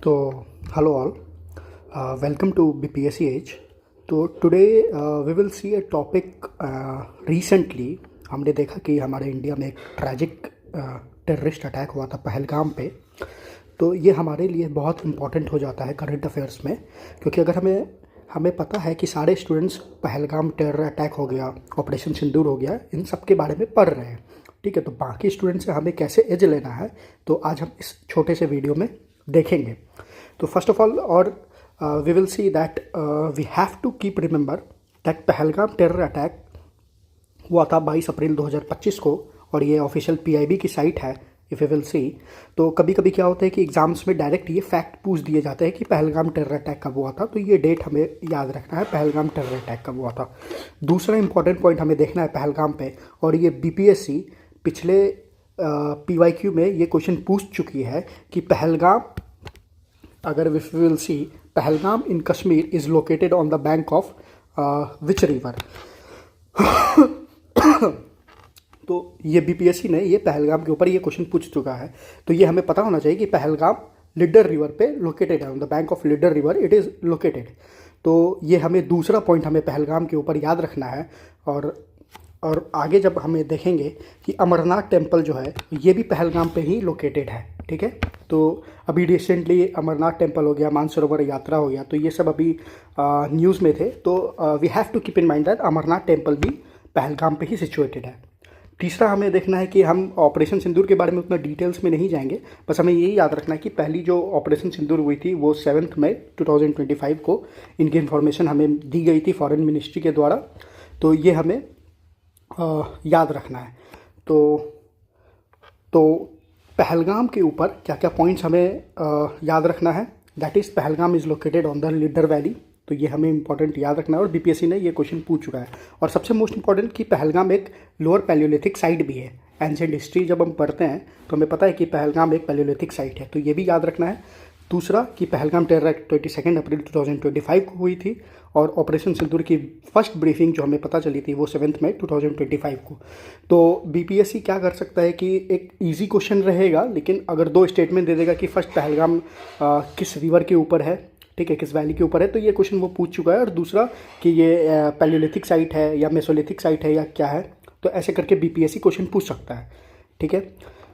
तो hello all, welcome to BPSCH। तो today we will see a topic. Recently हमने देखा कि हमारे इंडिया में एक ट्रैजिक टेररिस्ट अटैक हुआ था पहलगाम पे। तो ये हमारे लिए बहुत इम्पॉर्टेंट हो जाता है करंट अफेयर्स में, क्योंकि अगर हमें पता है कि सारे स्टूडेंट्स पहलगाम टेरर अटैक हो गया, ऑपरेशन सिंदूर हो गया, इन सब के बारे में पढ़ रहे हैं। ठीक है, तो बाकी स्टूडेंट्स से हमें कैसे एज लेना है तो आज हम इस छोटे से वीडियो में देखेंगे। तो फर्स्ट ऑफ ऑल, और we will see that we have to keep remember that Pahalgam terror attack हुआ था 22 अप्रैल 2025 को, और ये ऑफिशियल PIB की साइट है। इफ़ यू विल सी, तो कभी कभी क्या होता है कि एग्जाम्स में डायरेक्ट ये फैक्ट पूछ दिए जाते हैं कि पहलगाम टेरर अटैक कब हुआ था, तो ये डेट हमें याद रखना है, पहलगाम टेरर अटैक कब हुआ था। दूसरा इंपॉर्टेंट पॉइंट हमें देखना है पहलगाम पे, और ये BPSC पिछले PYQ में ये क्वेश्चन पूछ चुकी है कि पहलगाम, अगर we will see, Pahalgam in Kashmir is located on the bank of which river. तो ये BPSC ने ये पहलगाम के ऊपर ये क्वेश्चन पूछ चुका है, तो ये हमें पता होना चाहिए कि पहलगाम लिडर रिवर पे लोकेटेड है, on the bank of leader river it is located. तो ये हमें दूसरा पॉइंट हमें पहलगाम के ऊपर याद रखना है। और आगे जब हमें देखेंगे कि अमरनाथ टेम्पल जो है ये भी पहलगाम पे ही लोकेटेड है। ठीक है, तो अभी रिसेंटली अमरनाथ टेम्पल हो गया, मानसरोवर यात्रा हो गया, तो ये सब अभी न्यूज़ में थे। तो we have to keep in mind that Amarnath temple भी पहलगाम पे ही सिचुएटेड है। तीसरा हमें देखना है कि हम ऑपरेशन सिंदूर के बारे में उतना डिटेल्स में नहीं जाएंगे, बस हमें यही याद रखना है कि पहली जो ऑपरेशन सिंदूर हुई थी वो 7 मई 2025 को इनकी इन्फॉर्मेशन हमें दी गई थी फॉरेन मिनिस्ट्री के द्वारा। तो ये हमें याद रखना है। तो पहलगाम के ऊपर क्या क्या पॉइंट्स हमें याद रखना है, that is Pahalgam is located on the leader valley. तो ये हमें इंपॉर्टेंट याद रखना है, और BPSC ने ये क्वेश्चन पूछ चुका है। और सबसे मोस्ट इंपॉर्टेंट कि पहलगाम एक लोअर पैलियोलिथिक साइट भी है। एंशिएंट हिस्ट्री जब हम पढ़ते हैं तो हमें पता है कि पहलगाम एक पैलियोलिथिक साइट है, तो ये भी याद रखना है। दूसरा कि पहलगाम टेरर 22 अप्रैल 2025 को हुई थी, और ऑपरेशन सिंदूर की फर्स्ट ब्रीफिंग जो हमें पता चली थी वो 7 मई 2025 को। तो BPSC क्या कर सकता है कि एक इजी क्वेश्चन रहेगा, लेकिन अगर दो स्टेटमेंट दे देगा कि फर्स्ट पहलगाम किस रिवर के ऊपर है, ठीक है, किस वैली के ऊपर है, तो ये क्वेश्चन वो पूछ चुका है। और दूसरा कि ये पैलियोलिथिक साइट है या मेसोलिथिक साइट है या क्या है, तो ऐसे करके BPSC क्वेश्चन पूछ सकता है। ठीक है,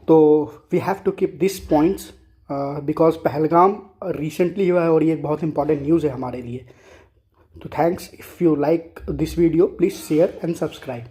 तो we have to keep this points because Pahalgam recently हुआ है और ये एक बहुत इंपॉर्टेंट न्यूज़ है हमारे लिए। तो thanks. If you like this video please share and subscribe.